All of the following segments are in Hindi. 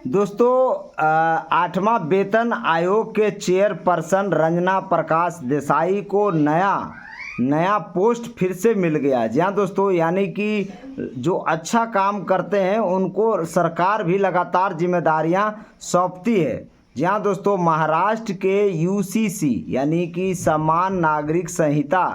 दोस्तों, आठवां वेतन आयोग के चेयरपर्सन रंजना प्रकाश देसाई को नया पोस्ट फिर से मिल गया। जी हाँ दोस्तों, यानी कि जो अच्छा काम करते हैं उनको सरकार भी लगातार जिम्मेदारियां सौंपती है। जी हाँ दोस्तों, महाराष्ट्र के यूसीसी यानी कि समान नागरिक संहिता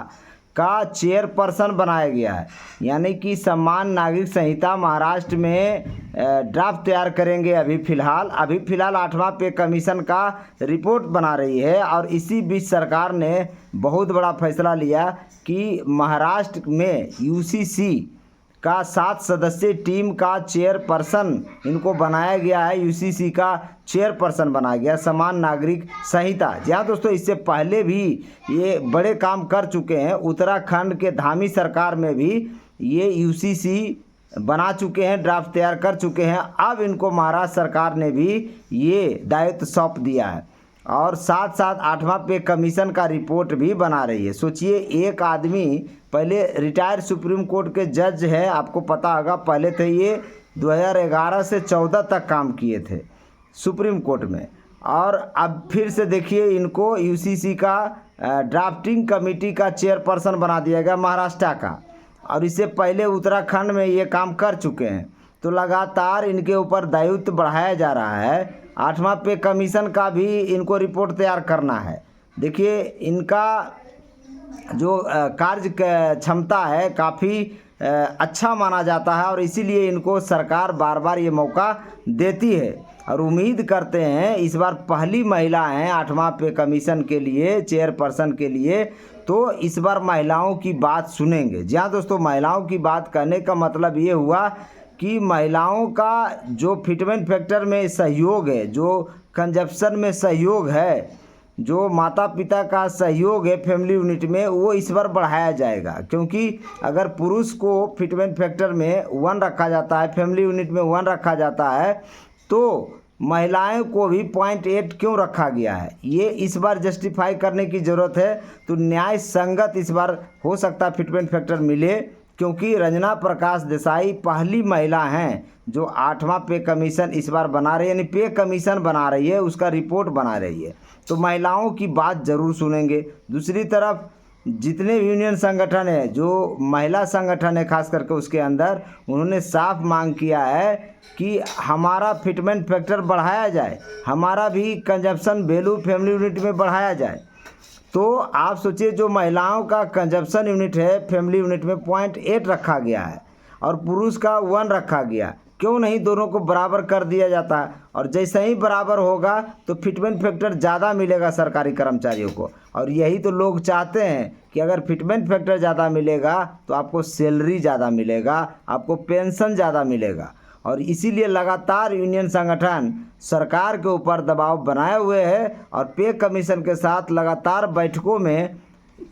का चेयरपर्सन बनाया गया है। यानी कि समान नागरिक संहिता महाराष्ट्र में ड्राफ्ट तैयार करेंगे। अभी फ़िलहाल 8वां पे कमीशन का रिपोर्ट बना रही है। और इसी बीच सरकार ने बहुत बड़ा फैसला लिया कि महाराष्ट्र में यूसीसी का 7 सदस्यीय टीम का चेयरपर्सन इनको बनाया गया है। यूसीसी का चेयरपर्सन बनाया गया समान नागरिक संहिता। जी हाँ दोस्तों, इससे पहले भी ये बड़े काम कर चुके हैं। उत्तराखंड के धामी सरकार में भी ये यूसीसी बना चुके हैं, ड्राफ्ट तैयार कर चुके हैं। अब इनको महाराष्ट्र सरकार ने भी ये दायित्व सौंप दिया है और साथ साथ 8वां पे कमीशन का रिपोर्ट भी बना रही है। सोचिए, एक आदमी पहले रिटायर्ड सुप्रीम कोर्ट के जज है, आपको पता होगा। पहले थे ये 2011 से 14 तक काम किए थे सुप्रीम कोर्ट में। और अब फिर से देखिए, इनको यूसीसी का ड्राफ्टिंग कमेटी का चेयरपर्सन बना दिया गया महाराष्ट्र का। और इससे पहले उत्तराखंड में ये काम कर चुके हैं। तो लगातार इनके ऊपर दायित्व बढ़ाया जा रहा है। 8वां पे कमीशन का भी इनको रिपोर्ट तैयार करना है। देखिए, इनका जो कार्य क्षमता है काफ़ी अच्छा माना जाता है और इसीलिए इनको सरकार बार बार ये मौका देती है। और उम्मीद करते हैं इस बार पहली महिला हैं 8वां पे कमीशन के लिए, चेयरपर्सन के लिए। तो इस बार महिलाओं की बात सुनेंगे। जी हाँ दोस्तों, महिलाओं की बात कहने का मतलब ये हुआ कि महिलाओं का जो फिटमेंट फैक्टर में सहयोग है, जो कंजप्शन में सहयोग है, जो माता पिता का सहयोग है फैमिली यूनिट में, वो इस बार बढ़ाया जाएगा। क्योंकि अगर पुरुष को फिटमेंट फैक्टर में 1 रखा जाता है, फैमिली यूनिट में 1 रखा जाता है, तो महिलाएं को भी 0.8 क्यों रखा गया है, ये इस बार जस्टिफाई करने की ज़रूरत है। तो न्याय संगत इस बार हो सकता है फिटमेंट फैक्टर मिले, क्योंकि रंजना प्रकाश देसाई पहली महिला हैं जो 8वां पे कमीशन इस बार बना रही है। यानी पे कमीशन बना रही है, उसका रिपोर्ट बना रही है। तो महिलाओं की बात ज़रूर सुनेंगे। दूसरी तरफ जितने भी यूनियन संगठन है, जो महिला संगठन है खास करके, उसके अंदर उन्होंने साफ मांग किया है कि हमारा फिटमेंट फैक्टर बढ़ाया जाए, हमारा भी कंजप्शन वैल्यू फैमिली यूनिट में बढ़ाया जाए। तो आप सोचिए, जो महिलाओं का कंजप्शन यूनिट है फैमिली यूनिट में 0.8 रखा गया है और पुरुष का 1 रखा गया, क्यों नहीं दोनों को बराबर कर दिया जाता है। और जैसे ही बराबर होगा तो फिटमेंट फैक्टर ज़्यादा मिलेगा सरकारी कर्मचारियों को। और यही तो लोग चाहते हैं कि अगर फिटमेंट फैक्टर ज़्यादा मिलेगा तो आपको सैलरी ज़्यादा मिलेगा, आपको पेंशन ज़्यादा मिलेगा। और इसीलिए लगातार यूनियन संगठन सरकार के ऊपर दबाव बनाए हुए हैं और पे कमीशन के साथ लगातार बैठकों में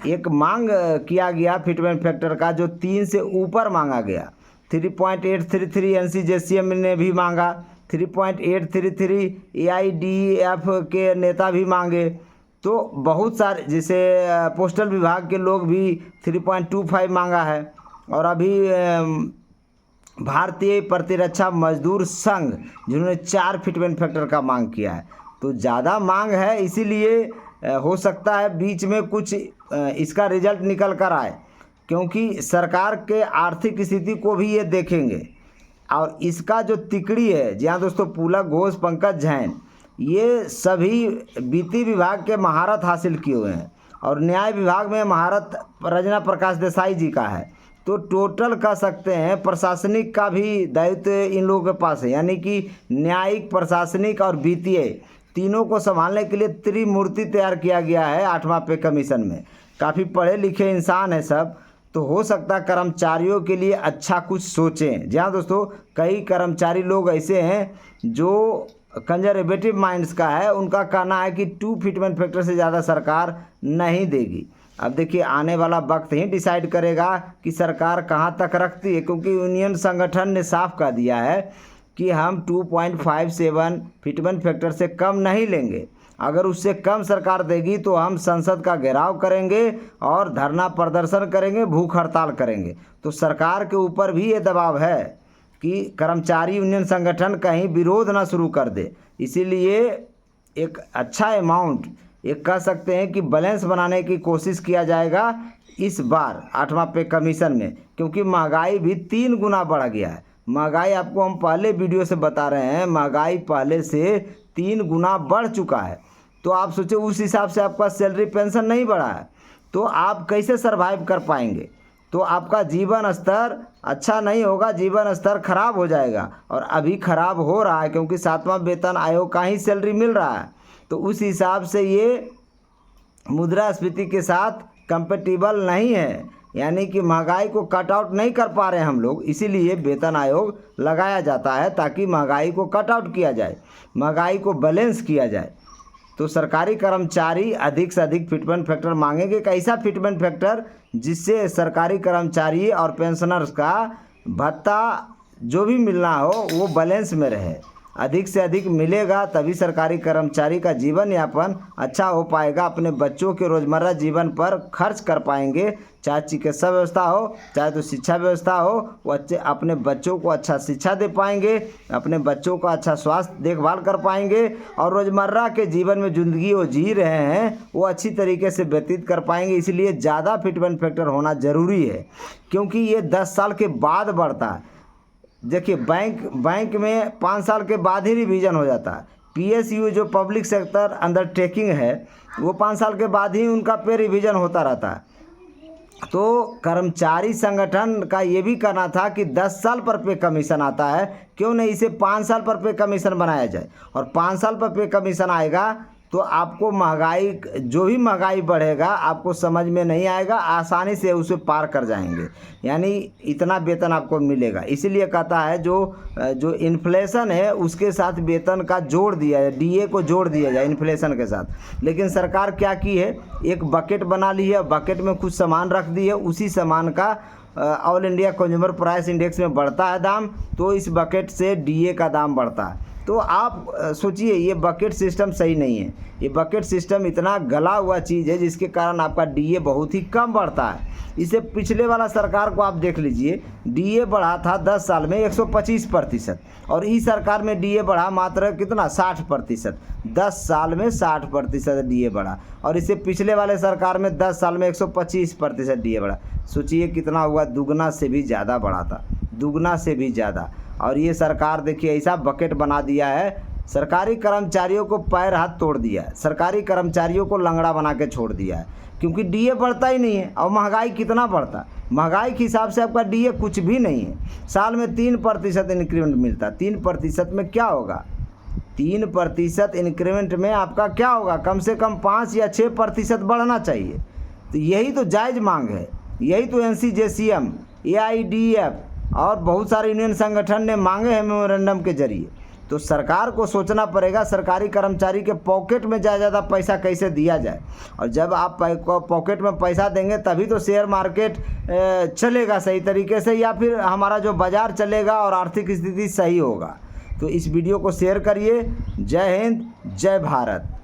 एक मांग किया गया फिटमेंट फैक्टर का, जो 3 से ऊपर मांगा गया। 3.833 एनसीजेसीएम ने भी मांगा, 3.833 एआईडीएफ के नेता भी मांगे। तो बहुत सारे, जैसे पोस्टल विभाग के लोग भी 3.25 मांगा है। और अभी भारतीय प्रतिरक्षा मजदूर संघ, जिन्होंने 4 फिटमेंट फैक्टर का मांग किया है। तो ज़्यादा मांग है, इसीलिए हो सकता है बीच में कुछ इसका रिजल्ट निकल कर आए, क्योंकि सरकार के आर्थिक स्थिति को भी ये देखेंगे। और इसका जो तिकड़ी है, जी हाँ दोस्तों, पुलक घोष, पंकज जैन, ये सभी वित्त विभाग के महारत हासिल किए हुए हैं और न्याय विभाग में महारत रंजना प्रकाश देसाई जी का है। तो टोटल कह सकते हैं प्रशासनिक का भी दायित्व इन लोगों के पास है। यानी कि न्यायिक, प्रशासनिक और वित्तीय तीनों को संभालने के लिए त्रिमूर्ति तैयार किया गया है 8वां पे कमीशन में। काफ़ी पढ़े लिखे इंसान है सब, तो हो सकता है कर्मचारियों के लिए अच्छा कुछ सोचें। जी हाँ दोस्तों, कई कर्मचारी लोग ऐसे हैं जो कंजर्वेटिव माइंड्स का है, उनका कहना है कि 2 फिटमेंट फैक्टर से ज़्यादा सरकार नहीं देगी। अब देखिए, आने वाला वक्त ही डिसाइड करेगा कि सरकार कहाँ तक रखती है, क्योंकि यूनियन संगठन ने साफ कह दिया है कि हम 2.57 फिटमेंट फैक्टर से कम नहीं लेंगे। अगर उससे कम सरकार देगी तो हम संसद का घेराव करेंगे और धरना प्रदर्शन करेंगे, भूख हड़ताल करेंगे। तो सरकार के ऊपर भी ये दबाव है कि कर्मचारी यूनियन संगठन कहीं विरोध ना शुरू कर दे, इसीलिए एक अच्छा अमाउंट, एक कह सकते हैं कि बैलेंस बनाने की कोशिश किया जाएगा इस बार 8वां पे कमीशन में, क्योंकि महंगाई भी 3 गुना बढ़ गया है। महंगाई आपको हम पहले वीडियो से बता रहे हैं, महंगाई पहले से 3 गुना बढ़ चुका है। तो आप सोचो उस हिसाब से आपका सैलरी पेंशन नहीं बढ़ा है तो आप कैसे सरवाइव कर पाएंगे? तो आपका जीवन स्तर अच्छा नहीं होगा, जीवन स्तर खराब हो जाएगा, और अभी खराब हो रहा है क्योंकि 7वां वेतन आयोग का ही सैलरी मिल रहा है। तो उस हिसाब से ये मुद्रास्फीति के साथ कंपेटिबल नहीं है, यानी कि महंगाई को कट आउट नहीं कर पा रहे हैं हम लोग, इसीलिए वेतन आयोग लगाया जाता है ताकि महंगाई को कट आउट किया जाए, महंगाई को बैलेंस किया जाए। तो सरकारी कर्मचारी अधिक से अधिक फिटमेंट फैक्टर मांगेंगे। कैसा फिटमेंट फैक्टर? जिससे सरकारी कर्मचारी और पेंशनर्स का भत्ता जो भी मिलना हो वो बैलेंस में रहे, अधिक से अधिक मिलेगा, तभी सरकारी कर्मचारी का जीवन यापन अच्छा हो पाएगा, अपने बच्चों के रोज़मर्रा जीवन पर खर्च कर पाएंगे, चाहे चिकित्सा व्यवस्था हो चाहे तो शिक्षा व्यवस्था हो, वो अपने बच्चों को अच्छा शिक्षा दे पाएंगे, अपने बच्चों का अच्छा स्वास्थ्य देखभाल कर पाएंगे, और रोज़मर्रा के जीवन में ज़िंदगी वो जी रहे हैं वो अच्छी तरीके से व्यतीत कर पाएंगे। इसलिए ज़्यादा फिटमेंट फैक्टर होना ज़रूरी है, क्योंकि ये 10 साल के बाद बढ़ता है। देखिए बैंक में 5 साल के बाद ही रिवीजन हो जाता है। PSU जो पब्लिक सेक्टर अंडरटेकिंग है वो 5 साल के बाद ही उनका पे रिवीजन होता रहता है। तो कर्मचारी संगठन का ये भी कहना था कि 10 साल पर पे कमीशन आता है, क्यों नहीं इसे 5 साल पर पे कमीशन बनाया जाए, और 5 साल पर पे कमीशन आएगा तो आपको महंगाई, जो भी महंगाई बढ़ेगा आपको समझ में नहीं आएगा, आसानी से उसे पार कर जाएंगे, यानी इतना वेतन आपको मिलेगा। इसीलिए कहता है जो इन्फ्लेशन है उसके साथ वेतन का जोड़ दिया जाए, DA को जोड़ दिया जाए इन्फ्लेशन के साथ। लेकिन सरकार क्या की है, एक बकेट बना ली है, बकेट में कुछ सामान रख दी है, उसी सामान का all India consumer price index में बढ़ता है दाम, तो इस बकेट से DA का दाम बढ़ता है। तो आप सोचिए ये बकेट सिस्टम सही नहीं है, ये बकेट सिस्टम इतना गला हुआ चीज़ है जिसके कारण आपका DA बहुत ही कम बढ़ता है। इसे पिछले वाला सरकार को आप देख लीजिए, DA बढ़ा था 10 साल में 125%, और इस सरकार में DA बढ़ा मात्र कितना 60%, 10 साल में 60% DA बढ़ा, और इससे पिछले वाले सरकार में 10 साल में 125% DA बढ़ा। सोचिए कितना हुआ, दुगना से भी ज़्यादा बढ़ा था, दुगना से भी ज़्यादा। और ये सरकार देखिए ऐसा बकेट बना दिया है, सरकारी कर्मचारियों को पैर हाथ तोड़ दिया है, सरकारी कर्मचारियों को लंगड़ा बना के छोड़ दिया है, क्योंकि DA बढ़ता ही नहीं है। और महंगाई कितना बढ़ता है, महंगाई के हिसाब से आपका DA कुछ भी नहीं है। साल में 3% इंक्रीमेंट मिलता, 3% में क्या होगा, 3% इंक्रीमेंट में आपका क्या होगा, कम से कम 5 या 6% बढ़ना चाहिए। तो यही तो जायज़ मांग है, यही तो NCJCM, AIDF और बहुत सारे यूनियन संगठन ने मांगे हैं मेमोरेंडम के जरिए। तो सरकार को सोचना पड़ेगा सरकारी कर्मचारी के पॉकेट में ज़्यादा पैसा कैसे दिया जाए, और जब आप पॉकेट में पैसा देंगे तभी तो शेयर मार्केट चलेगा सही तरीके से, या फिर हमारा जो बाज़ार चलेगा और आर्थिक स्थिति सही होगा। तो इस वीडियो को शेयर करिए। जय हिंद, जय भारत।